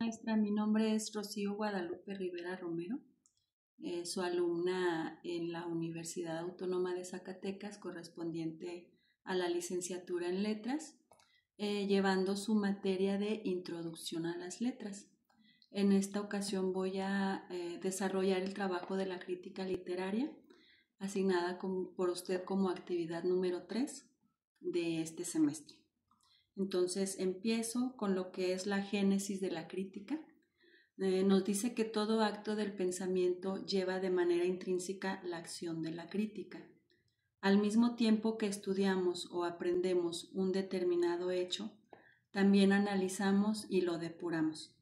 Maestra, mi nombre es Rocío Guadalupe Rivera Romero, soy alumna en la Universidad Autónoma de Zacatecas, correspondiente a la licenciatura en Letras, llevando su materia de Introducción a las Letras. En esta ocasión voy a desarrollar el trabajo de la crítica literaria, asignada por usted como actividad número 3 de este semestre. Entonces empiezo con lo que es la génesis de la crítica. Nos dice que todo acto del pensamiento lleva de manera intrínseca la acción de la crítica. Al mismo tiempo que estudiamos o aprendemos un determinado hecho, también analizamos y lo depuramos,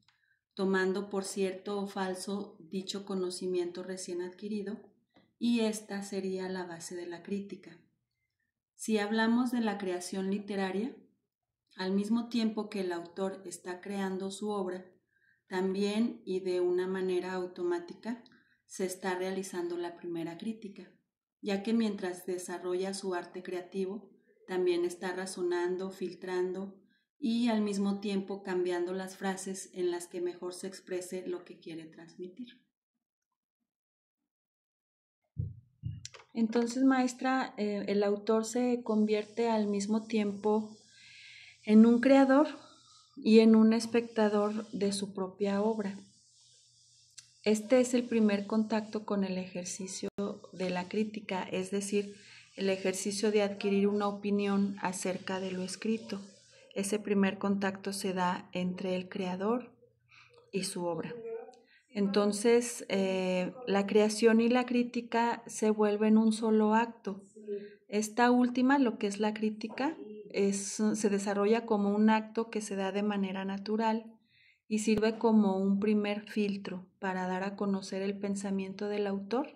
tomando por cierto o falso dicho conocimiento recién adquirido, y esta sería la base de la crítica. Si hablamos de la creación literaria, al mismo tiempo que el autor está creando su obra, también y de una manera automática se está realizando la primera crítica, ya que mientras desarrolla su arte creativo, también está razonando, filtrando y al mismo tiempo cambiando las frases en las que mejor se exprese lo que quiere transmitir. Entonces, maestra, el autor se convierte al mismo tiempo en un creador y en un espectador de su propia obra. Este es el primer contacto con el ejercicio de la crítica, es decir, el ejercicio de adquirir una opinión acerca de lo escrito. Ese primer contacto se da entre el creador y su obra. Entonces, la creación y la crítica se vuelven un solo acto. Esta última, lo que es la crítica, se desarrolla como un acto que se da de manera natural y sirve como un primer filtro para dar a conocer el pensamiento del autor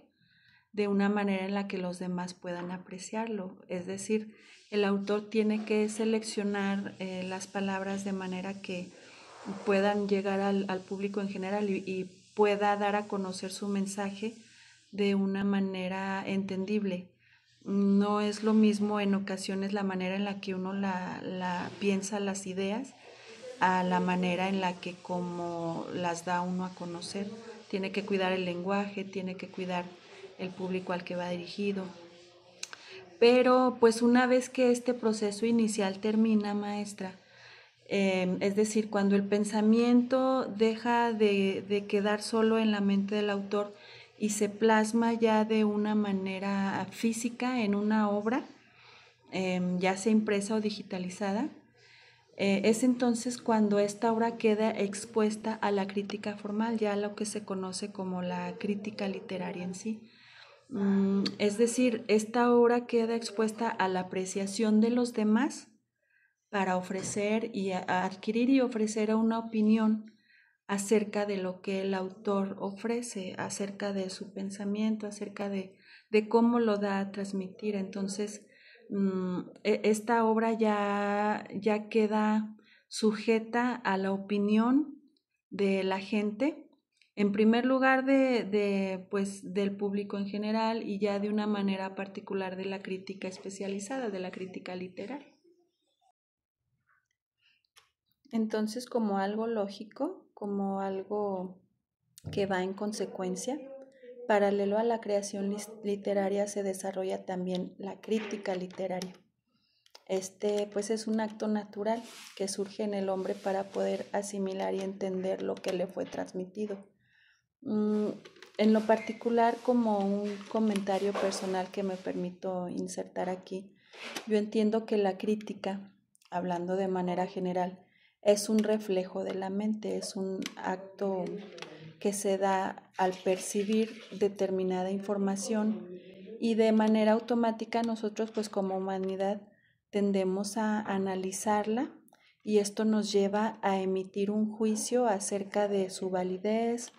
de una manera en la que los demás puedan apreciarlo. Es decir, el autor tiene que seleccionar las palabras de manera que puedan llegar al público en general y pueda dar a conocer su mensaje de una manera entendible. No es lo mismo en ocasiones la manera en la que uno la piensa las ideas a la manera en la que como las da uno a conocer. Tiene que cuidar el lenguaje, tiene que cuidar el público al que va dirigido. Pero pues una vez que este proceso inicial termina, maestra, es decir, cuando el pensamiento deja de quedar solo en la mente del autor y se plasma ya de una manera física en una obra, ya sea impresa o digitalizada, es entonces cuando esta obra queda expuesta a la crítica formal, ya lo que se conoce como la crítica literaria en sí. Es decir, esta obra queda expuesta a la apreciación de los demás para ofrecer y adquirir y ofrecer una opinión acerca de lo que el autor ofrece, acerca de su pensamiento, acerca de cómo lo da a transmitir. Entonces, esta obra ya queda sujeta a la opinión de la gente, en primer lugar pues, del público en general y ya de una manera particular de la crítica especializada, de la crítica literaria. Entonces, como algo lógico, como algo que va en consecuencia, paralelo a la creación literaria se desarrolla también la crítica literaria. Pues es un acto natural que surge en el hombre para poder asimilar y entender lo que le fue transmitido. En lo particular, como un comentario personal que me permito insertar aquí, yo entiendo que la crítica, hablando de manera general, es un reflejo de la mente, es un acto que se da al percibir determinada información y de manera automática nosotros pues como humanidad tendemos a analizarla y esto nos lleva a emitir un juicio acerca de su validez,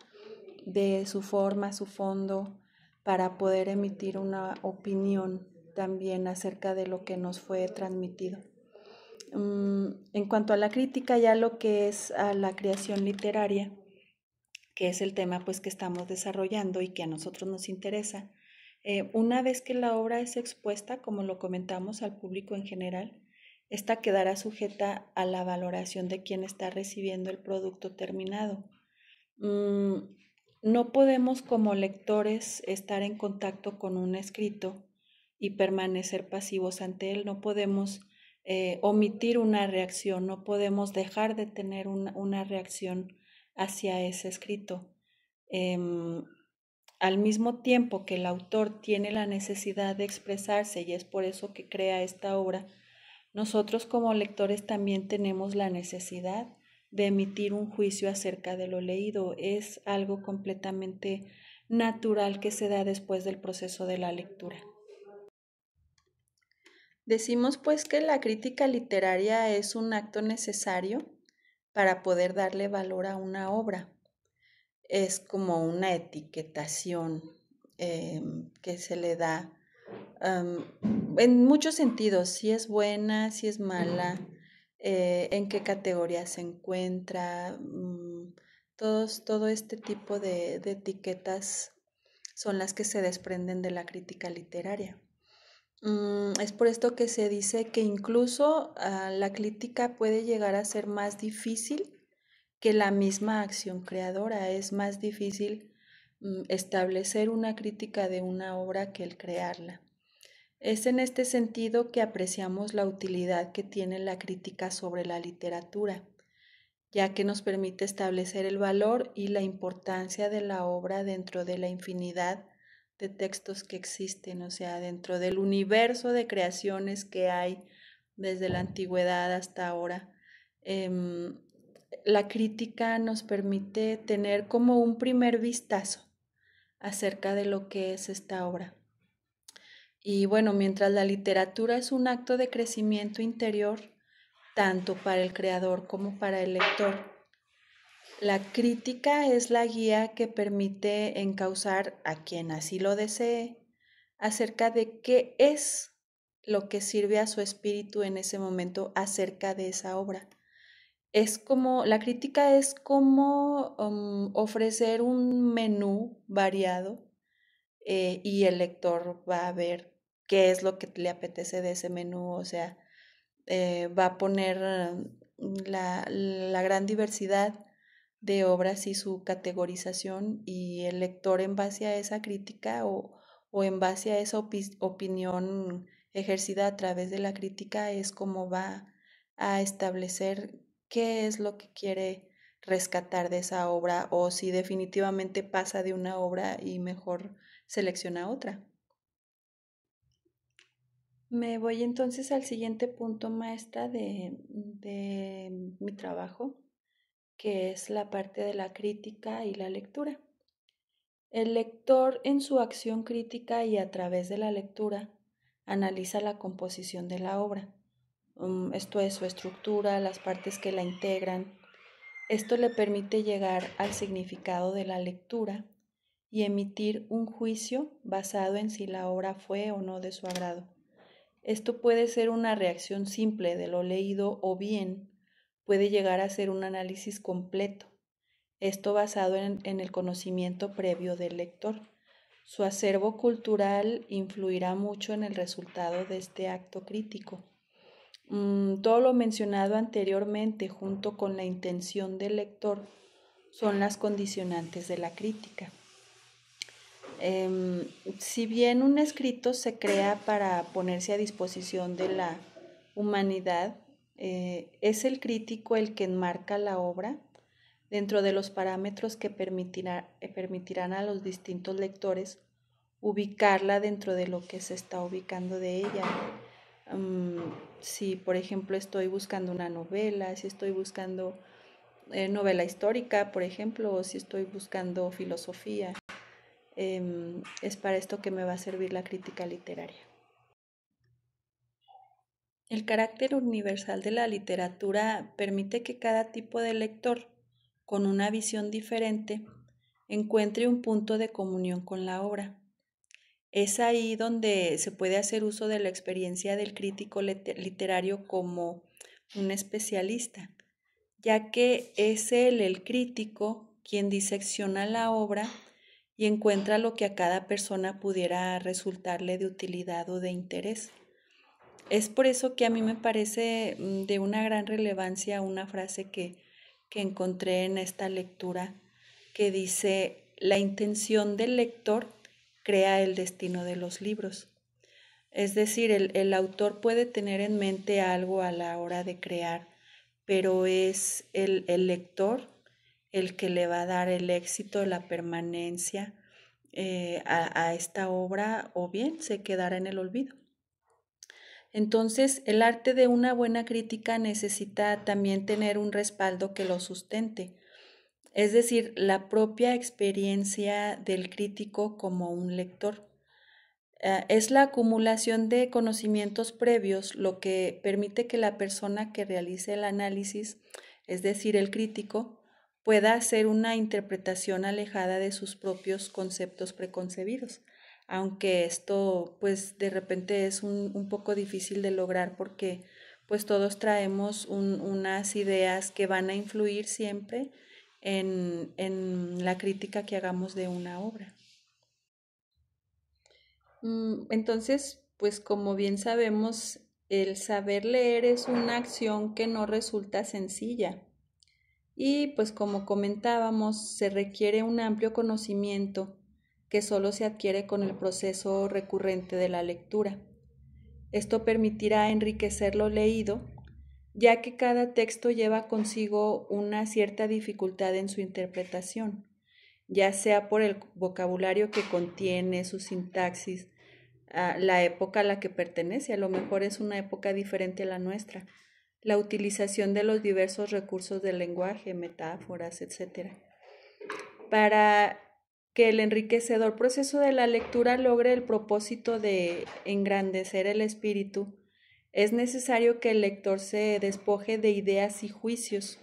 de su forma, su fondo, para poder emitir una opinión también acerca de lo que nos fue transmitido. En cuanto a la crítica, ya lo que es a la creación literaria, que es el tema pues que estamos desarrollando y que a nosotros nos interesa, una vez que la obra es expuesta, como lo comentamos, al público en general, esta quedará sujeta a la valoración de quien está recibiendo el producto terminado. No podemos como lectores estar en contacto con un escrito y permanecer pasivos ante él. No podemos omitir una reacción, no podemos dejar de tener una reacción hacia ese escrito. Al mismo tiempo que el autor tiene la necesidad de expresarse y es por eso que crea esta obra, nosotros como lectores también tenemos la necesidad de emitir un juicio acerca de lo leído. Es algo completamente natural que se da después del proceso de la lectura. Decimos pues que la crítica literaria es un acto necesario para poder darle valor a una obra. Es como una etiquetación que se le da en muchos sentidos, si es buena, si es mala, en qué categoría se encuentra, todo este tipo de etiquetas son las que se desprenden de la crítica literaria. Es por esto que se dice que incluso la crítica puede llegar a ser más difícil que la misma acción creadora. Es más difícil establecer una crítica de una obra que el crearla. Es en este sentido que apreciamos la utilidad que tiene la crítica sobre la literatura, ya que nos permite establecer el valor y la importancia de la obra dentro de la infinidad de textos que existen, o sea, dentro del universo de creaciones que hay desde la antigüedad hasta ahora. La crítica nos permite tener como un primer vistazo acerca de lo que es esta obra. Y bueno, mientras la literatura es un acto de crecimiento interior, tanto para el creador como para el lector, la crítica es la guía que permite encauzar a quien así lo desee acerca de qué es lo que sirve a su espíritu en ese momento acerca de esa obra. La crítica es como ofrecer un menú variado y el lector va a ver qué es lo que le apetece de ese menú, o sea, va a poner la gran diversidad de obras y su categorización, y el lector en base a esa crítica o en base a esa opinión ejercida a través de la crítica es como va a establecer qué es lo que quiere rescatar de esa obra o si definitivamente pasa de una obra y mejor selecciona otra. Me voy entonces al siguiente punto, maestra, de mi trabajo, que es la parte de la crítica y la lectura. El lector en su acción crítica y a través de la lectura analiza la composición de la obra. Esto es su estructura, las partes que la integran. Esto le permite llegar al significado de la lectura y emitir un juicio basado en si la obra fue o no de su agrado. Esto puede ser una reacción simple de lo leído o bien puede llegar a ser un análisis completo, esto basado en el conocimiento previo del lector. Su acervo cultural influirá mucho en el resultado de este acto crítico. Todo lo mencionado anteriormente junto con la intención del lector son las condicionantes de la crítica. Si bien un escrito se crea para ponerse a disposición de la humanidad, es el crítico el que enmarca la obra dentro de los parámetros que permitirán a los distintos lectores ubicarla dentro de lo que se está ubicando de ella. Si, por ejemplo, estoy buscando una novela, si estoy buscando novela histórica, por ejemplo, o si estoy buscando filosofía. Es para esto que me va a servir la crítica literaria. El carácter universal de la literatura permite que cada tipo de lector, con una visión diferente, encuentre un punto de comunión con la obra. Es ahí donde se puede hacer uso de la experiencia del crítico literario como un especialista, ya que es él, el crítico, quien disecciona la obra y encuentra lo que a cada persona pudiera resultarle de utilidad o de interés. Es por eso que a mí me parece de una gran relevancia una frase que encontré en esta lectura que dice, la intención del lector crea el destino de los libros. Es decir, el autor puede tener en mente algo a la hora de crear, pero es el lector el que le va a dar el éxito, la permanencia a esta obra, o bien se quedará en el olvido. Entonces, el arte de una buena crítica necesita también tener un respaldo que lo sustente, es decir, la propia experiencia del crítico como un lector. Es la acumulación de conocimientos previos lo que permite que la persona que realice el análisis, es decir, el crítico, pueda hacer una interpretación alejada de sus propios conceptos preconcebidos, aunque esto pues de repente es un poco difícil de lograr porque pues todos traemos unas ideas que van a influir siempre en la crítica que hagamos de una obra. Entonces, pues como bien sabemos, el saber leer es una acción que no resulta sencilla y pues como comentábamos, se requiere un amplio conocimiento que solo se adquiere con el proceso recurrente de la lectura. Esto permitirá enriquecer lo leído, ya que cada texto lleva consigo una cierta dificultad en su interpretación, ya sea por el vocabulario que contiene, su sintaxis, la época a la que pertenece, a lo mejor es una época diferente a la nuestra, la utilización de los diversos recursos del lenguaje, metáforas, etc. Para que el enriquecedor proceso de la lectura logre el propósito de engrandecer el espíritu, es necesario que el lector se despoje de ideas y juicios.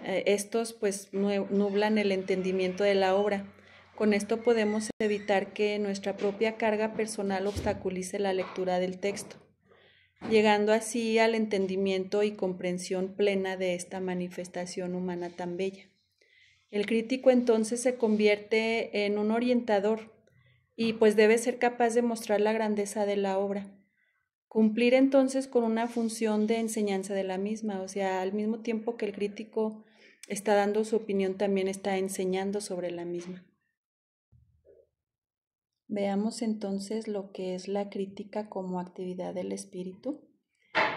Estos pues nublan el entendimiento de la obra. Con esto podemos evitar que nuestra propia carga personal obstaculice la lectura del texto, llegando así al entendimiento y comprensión plena de esta manifestación humana tan bella. El crítico entonces se convierte en un orientador y pues debe ser capaz de mostrar la grandeza de la obra. Cumplir entonces con una función de enseñanza de la misma, o sea, al mismo tiempo que el crítico está dando su opinión, también está enseñando sobre la misma. Veamos entonces lo que es la crítica como actividad del espíritu.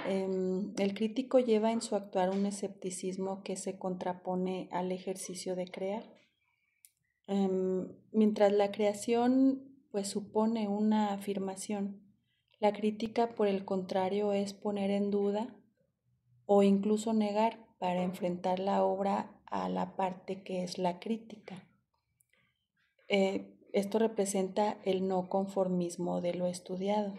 El crítico lleva en su actuar un escepticismo que se contrapone al ejercicio de crear. Mientras la creación pues supone una afirmación, la crítica por el contrario es poner en duda o incluso negar para enfrentar la obra a la parte que es la crítica. Esto representa el no conformismo de lo estudiado.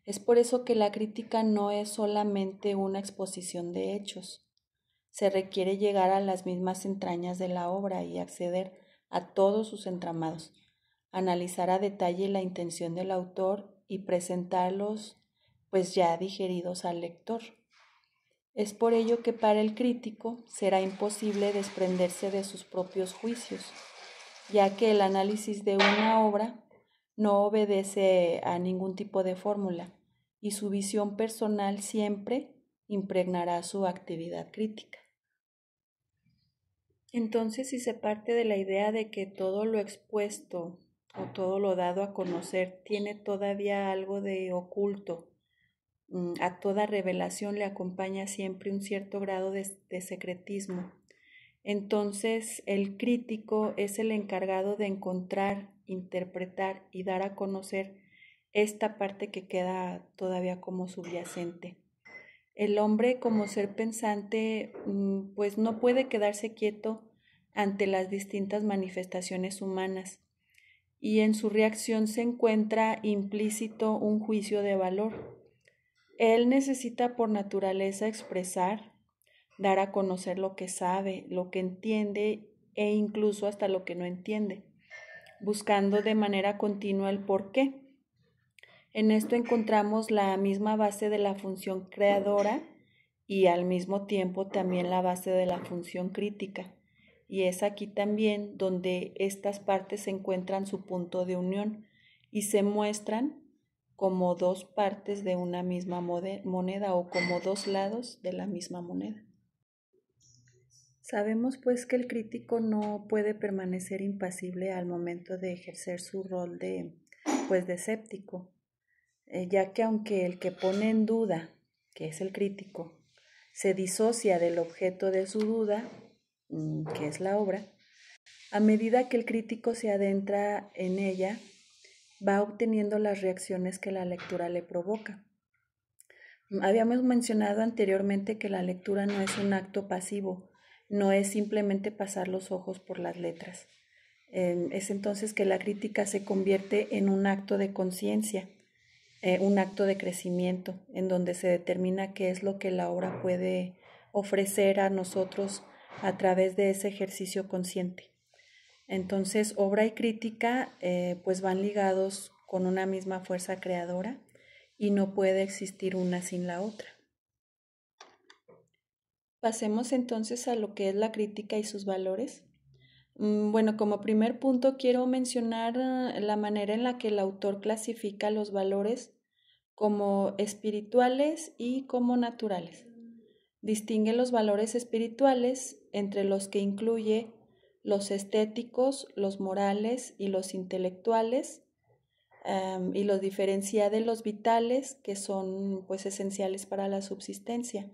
Es por eso que la crítica no es solamente una exposición de hechos. Se requiere llegar a las mismas entrañas de la obra y acceder a todos sus entramados, analizar a detalle la intención del autor y presentarlos pues ya digeridos al lector. Es por ello que para el crítico será imposible desprenderse de sus propios juicios, ya que el análisis de una obra no obedece a ningún tipo de fórmula y su visión personal siempre impregnará su actividad crítica. Entonces, si se parte de la idea de que todo lo expuesto o todo lo dado a conocer tiene todavía algo de oculto, a toda revelación le acompaña siempre un cierto grado de secretismo. Entonces, el crítico es el encargado de encontrar, interpretar y dar a conocer esta parte que queda todavía como subyacente. El hombre como ser pensante pues no puede quedarse quieto ante las distintas manifestaciones humanas y en su reacción se encuentra implícito un juicio de valor. Él necesita por naturaleza expresar, dar a conocer lo que sabe, lo que entiende e incluso hasta lo que no entiende, buscando de manera continua el porqué. En esto encontramos la misma base de la función creadora y al mismo tiempo también la base de la función crítica. Y es aquí también donde estas partes encuentran su punto de unión y se muestran como dos partes de una misma moneda o como dos lados de la misma moneda. Sabemos pues que el crítico no puede permanecer impasible al momento de ejercer su rol de escéptico, ya que aunque el que pone en duda, que es el crítico, se disocia del objeto de su duda, que es la obra, a medida que el crítico se adentra en ella, va obteniendo las reacciones que la lectura le provoca. Habíamos mencionado anteriormente que la lectura no es un acto pasivo, no es simplemente pasar los ojos por las letras. Es entonces que la crítica se convierte en un acto de conciencia, un acto de crecimiento, en donde se determina qué es lo que la obra puede ofrecer a nosotros a través de ese ejercicio consciente. Entonces, obra y crítica pues van ligados con una misma fuerza creadora y no puede existir una sin la otra. Pasemos entonces a lo que es la crítica y sus valores. Bueno, como primer punto quiero mencionar la manera en la que el autor clasifica los valores como espirituales y como naturales. Distingue los valores espirituales entre los que incluye los estéticos, los morales y los intelectuales, y los diferencia de los vitales, que son pues esenciales para la subsistencia.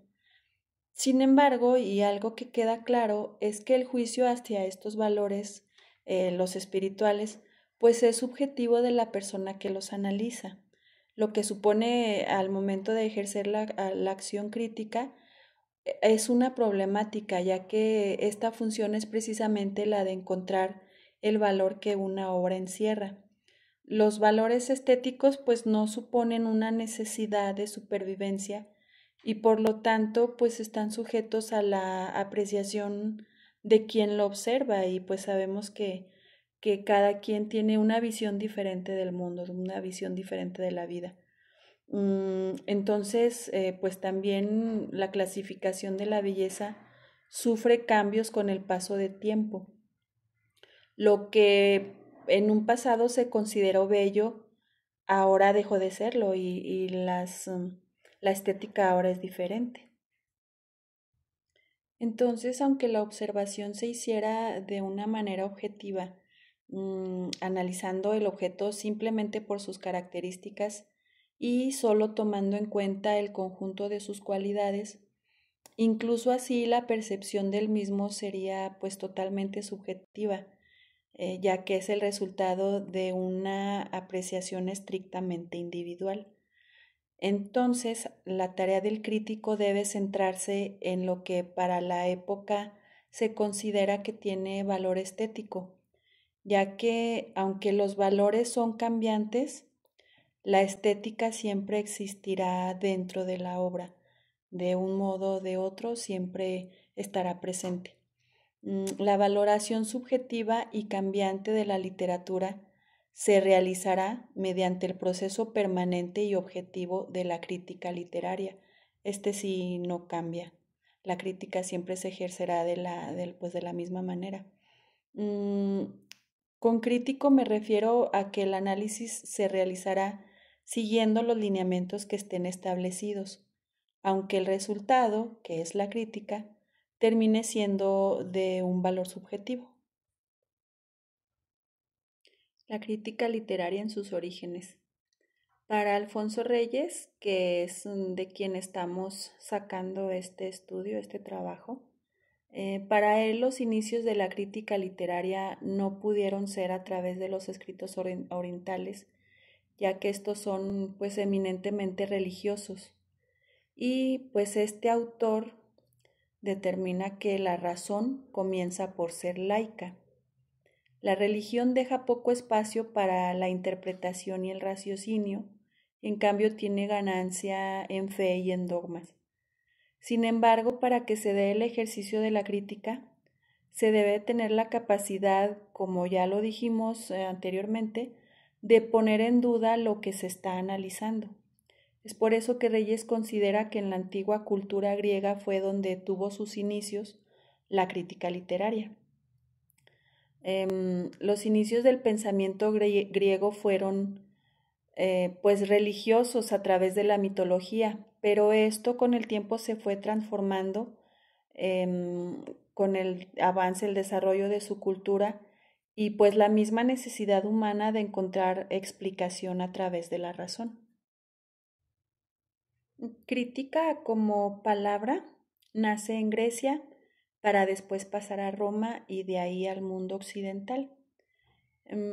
Sin embargo, y algo que queda claro, es que el juicio hacia estos valores, los espirituales, pues es subjetivo de la persona que los analiza, lo que supone al momento de ejercer la acción crítica es una problemática, ya que esta función es precisamente la de encontrar el valor que una obra encierra. Los valores estéticos pues no suponen una necesidad de supervivencia y por lo tanto pues están sujetos a la apreciación de quien lo observa y pues sabemos que cada quien tiene una visión diferente del mundo, una visión diferente de la vida. Entonces, pues también la clasificación de la belleza sufre cambios con el paso de tiempo. Lo que en un pasado se consideró bello, ahora dejó de serlo y la estética ahora es diferente. Entonces, aunque la observación se hiciera de una manera objetiva, analizando el objeto simplemente por sus características y solo tomando en cuenta el conjunto de sus cualidades, incluso así la percepción del mismo sería pues totalmente subjetiva, ya que es el resultado de una apreciación estrictamente individual. Entonces, la tarea del crítico debe centrarse en lo que para la época se considera que tiene valor estético, ya que aunque los valores son cambiantes, la estética siempre existirá dentro de la obra, de un modo o de otro siempre estará presente. La valoración subjetiva y cambiante de la literatura se realizará mediante el proceso permanente y objetivo de la crítica literaria. Este sí no cambia. La crítica siempre se ejercerá de la misma manera. Con crítico me refiero a que el análisis se realizará siguiendo los lineamientos que estén establecidos, aunque el resultado, que es la crítica, termine siendo de un valor subjetivo. La crítica literaria en sus orígenes. Para Alfonso Reyes, que es de quien estamos sacando este estudio, este trabajo, para él los inicios de la crítica literaria no pudieron ser a través de los escritos orientales, ya que estos son pues eminentemente religiosos. Y pues este autor determina que la razón comienza por ser laica. La religión deja poco espacio para la interpretación y el raciocinio, en cambio tiene ganancia en fe y en dogmas. Sin embargo, para que se dé el ejercicio de la crítica, se debe tener la capacidad, como ya lo dijimos anteriormente, de poner en duda lo que se está analizando. Es por eso que Reyes considera que en la antigua cultura griega fue donde tuvo sus inicios la crítica literaria. Los inicios del pensamiento griego fueron pues religiosos a través de la mitología, pero esto con el tiempo se fue transformando con el avance, el desarrollo de su cultura y pues la misma necesidad humana de encontrar explicación a través de la razón. Crítica como palabra nace en Grecia para después pasar a Roma y de ahí al mundo occidental.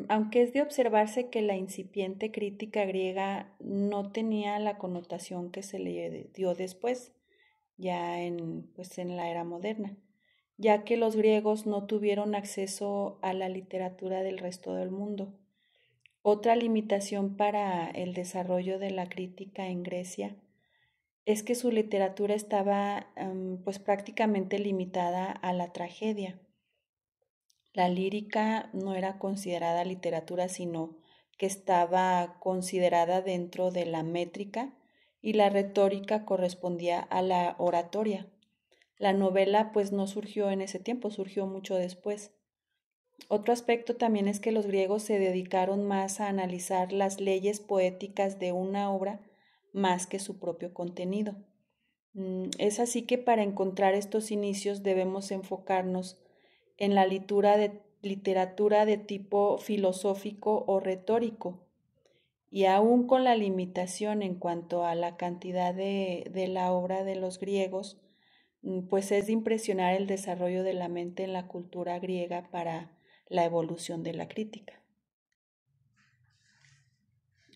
Aunque es de observarse que la incipiente crítica griega no tenía la connotación que se le dio después, ya pues en la era moderna, ya que los griegos no tuvieron acceso a la literatura del resto del mundo. Otra limitación para el desarrollo de la crítica en Grecia es que su literatura estaba pues prácticamente limitada a la tragedia. La lírica no era considerada literatura, sino que estaba considerada dentro de la métrica y la retórica correspondía a la oratoria. La novela pues no surgió en ese tiempo, surgió mucho después. Otro aspecto también es que los griegos se dedicaron más a analizar las leyes poéticas de una obra más que su propio contenido. Es así que para encontrar estos inicios debemos enfocarnos en la literatura de tipo filosófico o retórico, y aún con la limitación en cuanto a la cantidad de la obra de los griegos, pues es de impresionar el desarrollo de la mente en la cultura griega para la evolución de la crítica.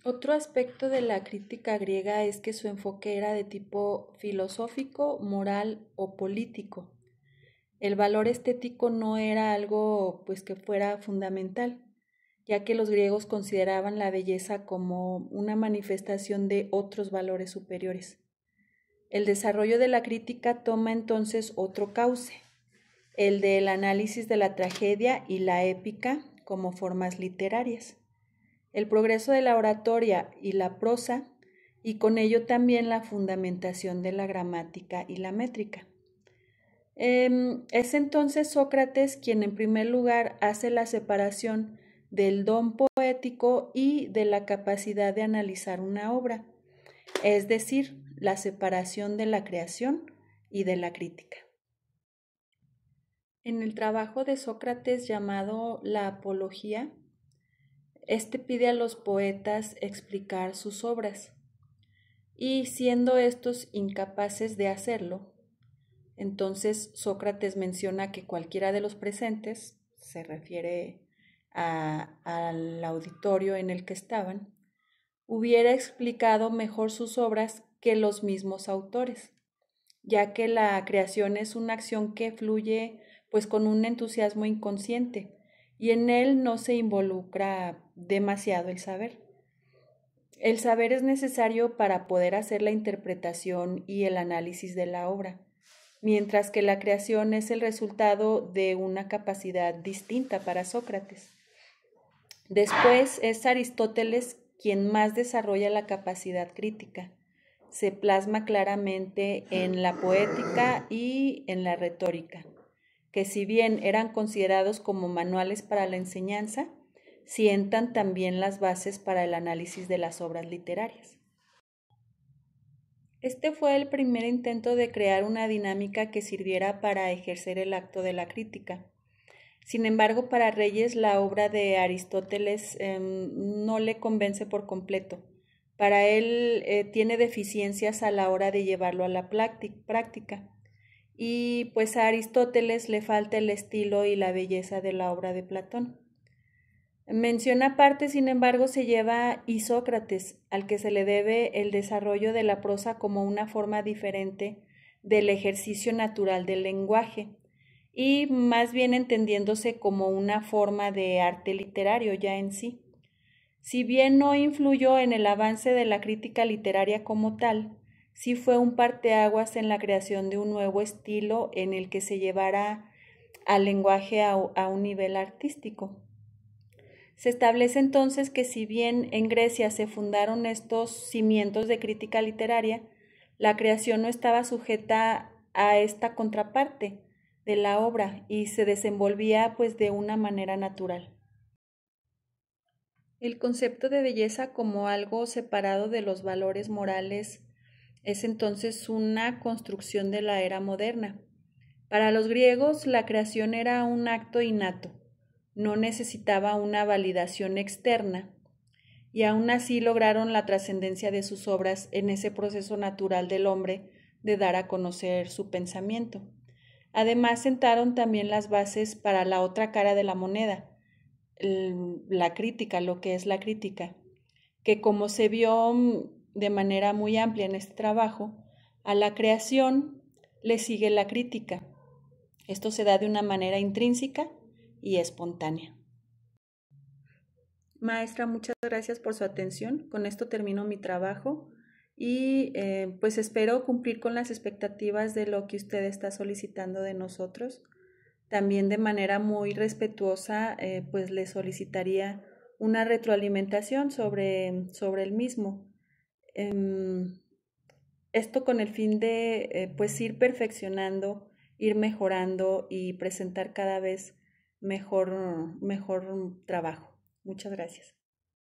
Otro aspecto de la crítica griega es que su enfoque era de tipo filosófico, moral o político. El valor estético no era algo pues que fuera fundamental, ya que los griegos consideraban la belleza como una manifestación de otros valores superiores. El desarrollo de la crítica toma entonces otro cauce, el del análisis de la tragedia y la épica como formas literarias, el progreso de la oratoria y la prosa, y con ello también la fundamentación de la gramática y la métrica. Es entonces Sócrates quien en primer lugar hace la separación del don poético y de la capacidad de analizar una obra, es decir, la separación de la creación y de la crítica. En el trabajo de Sócrates llamado La Apología, este pide a los poetas explicar sus obras, y siendo estos incapaces de hacerlo, entonces Sócrates menciona que cualquiera de los presentes, se refiere al auditorio en el que estaban, hubiera explicado mejor sus obras que los mismos autores, ya que la creación es una acción que fluye pues con un entusiasmo inconsciente y en él no se involucra demasiado el saber. El saber es necesario para poder hacer la interpretación y el análisis de la obra, mientras que la creación es el resultado de una capacidad distinta para Sócrates. Después es Aristóteles quien más desarrolla la capacidad crítica. Se plasma claramente en la poética y en la retórica, que si bien eran considerados como manuales para la enseñanza, sientan también las bases para el análisis de las obras literarias. Este fue el primer intento de crear una dinámica que sirviera para ejercer el acto de la crítica. Sin embargo, para Reyes la obra de Aristóteles no le convence por completo. Para él tiene deficiencias a la hora de llevarlo a la práctica. Y pues a Aristóteles le falta el estilo y la belleza de la obra de Platón. Mención aparte, sin embargo, se lleva Isócrates, al que se le debe el desarrollo de la prosa como una forma diferente del ejercicio natural del lenguaje, y más bien entendiéndose como una forma de arte literario ya en sí. Si bien no influyó en el avance de la crítica literaria como tal, sí fue un parteaguas en la creación de un nuevo estilo en el que se llevara al lenguaje a un nivel artístico. Se establece entonces que si bien en Grecia se fundaron estos cimientos de crítica literaria, la creación no estaba sujeta a esta contraparte de la obra y se desenvolvía pues de una manera natural. El concepto de belleza como algo separado de los valores morales es entonces una construcción de la era moderna. Para los griegos, la creación era un acto innato, no necesitaba una validación externa, y aún así lograron la trascendencia de sus obras en ese proceso natural del hombre de dar a conocer su pensamiento. Además, sentaron también las bases para la otra cara de la moneda, la crítica, lo que es la crítica, que como se vio de manera muy amplia en este trabajo, a la creación le sigue la crítica. Esto se da de una manera intrínseca y espontánea. Maestra, muchas gracias por su atención. Con esto termino mi trabajo y pues espero cumplir con las expectativas de lo que usted está solicitando de nosotros. También de manera muy respetuosa, pues le solicitaría una retroalimentación sobre el mismo. Esto con el fin de pues ir perfeccionando, ir mejorando y presentar cada vez mejor trabajo. Muchas gracias.